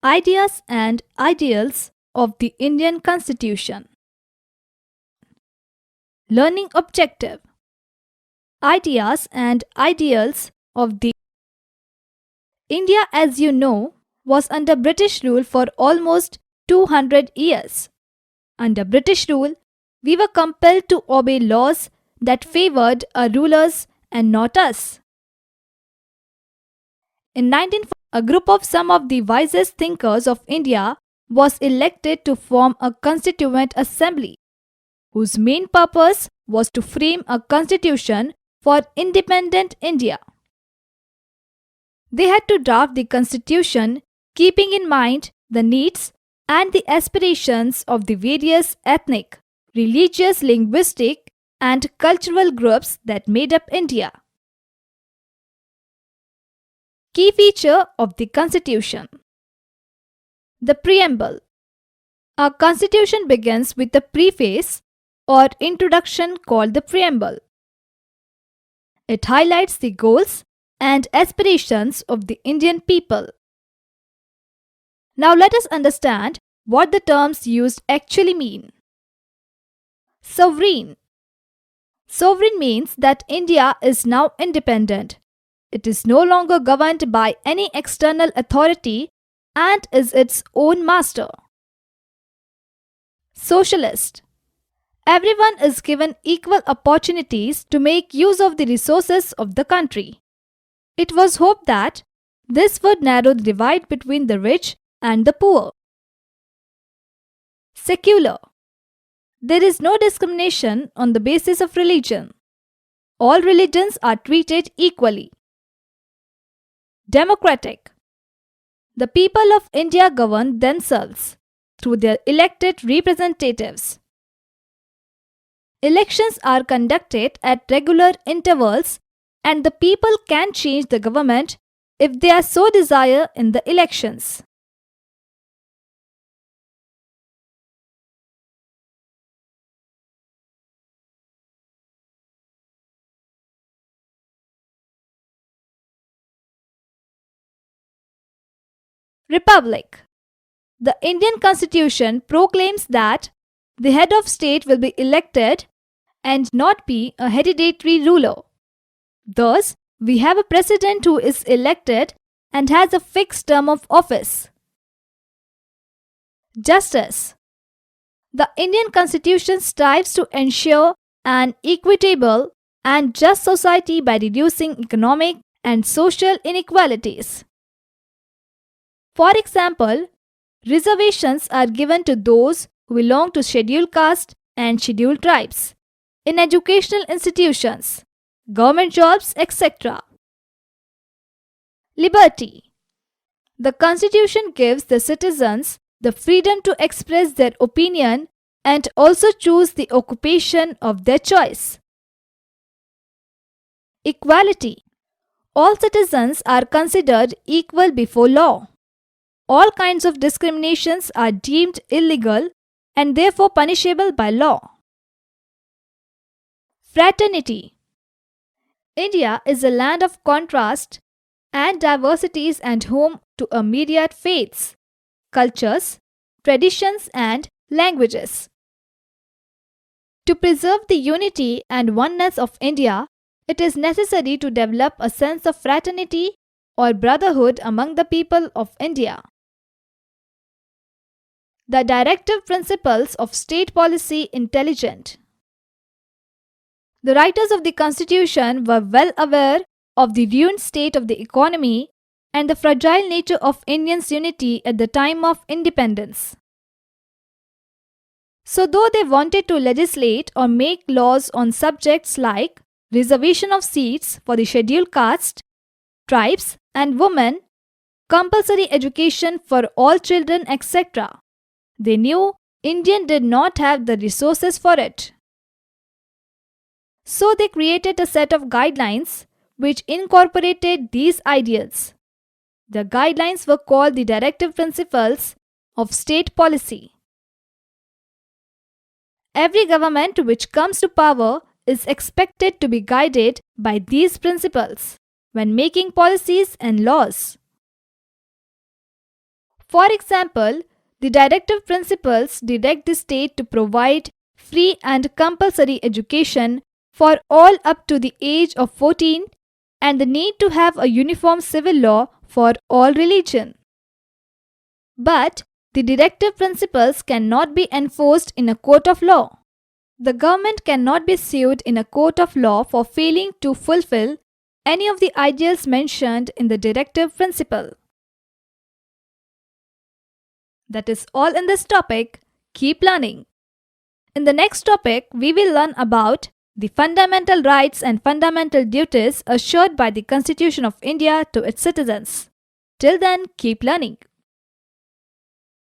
Ideas and Ideals of the Indian Constitution. Learning Objective. Ideas and Ideals of the India, as you know, was under British rule for almost 200 years. Under British rule, we were compelled to obey laws that favored our rulers and not us. In 1940, a group of some of the wisest thinkers of India was elected to form a constituent assembly, whose main purpose was to frame a constitution for independent India. They had to draft the constitution keeping in mind the needs and the aspirations of the various ethnic, religious, linguistic, and cultural groups that made up India. Key feature of the Constitution. The Preamble. Our Constitution begins with a preface or introduction called the Preamble. It highlights the goals and aspirations of the Indian people. Now let us understand what the terms used actually mean. Sovereign. Sovereign means that India is now independent. It is no longer governed by any external authority and is its own master. Socialist. Everyone is given equal opportunities to make use of the resources of the country. It was hoped that this would narrow the divide between the rich and the poor. Secular. There is no discrimination on the basis of religion. All religions are treated equally. Democratic. The people of India govern themselves through their elected representatives. Elections are conducted at regular intervals and the people can change the government if they are so desire in the elections. Republic. The Indian Constitution proclaims that the head of state will be elected and not be a hereditary ruler. Thus, we have a president who is elected and has a fixed term of office. Justice. The Indian Constitution strives to ensure an equitable and just society by reducing economic and social inequalities. For example, reservations are given to those who belong to scheduled caste and scheduled tribes in educational institutions, government jobs, etc. Liberty. The Constitution gives the citizens the freedom to express their opinion and also choose the occupation of their choice. Equality. All citizens are considered equal before law. All kinds of discriminations are deemed illegal and therefore punishable by law. Fraternity. India is a land of contrast and diversities and home to a myriad faiths, cultures, traditions, and languages. To preserve the unity and oneness of India, it is necessary to develop a sense of fraternity or brotherhood among the people of India. The directive principles of state policy intelligent. The writers of the Constitution were well aware of the ruined state of the economy and the fragile nature of Indians' unity at the time of independence. So though they wanted to legislate or make laws on subjects like reservation of seats for the scheduled caste, tribes and women, compulsory education for all children, etc., they knew India did not have the resources for it. So they created a set of guidelines which incorporated these ideals. The guidelines were called the Directive Principles of State Policy. Every government which comes to power is expected to be guided by these principles when making policies and laws. For example, the directive principles direct the state to provide free and compulsory education for all up to the age of 14 and the need to have a uniform civil law for all religion. But the directive principles cannot be enforced in a court of law. The government cannot be sued in a court of law for failing to fulfill any of the ideals mentioned in the directive principle. That is all in this topic. Keep learning. In the next topic, we will learn about the fundamental rights and fundamental duties assured by the Constitution of India to its citizens. Till then, keep learning.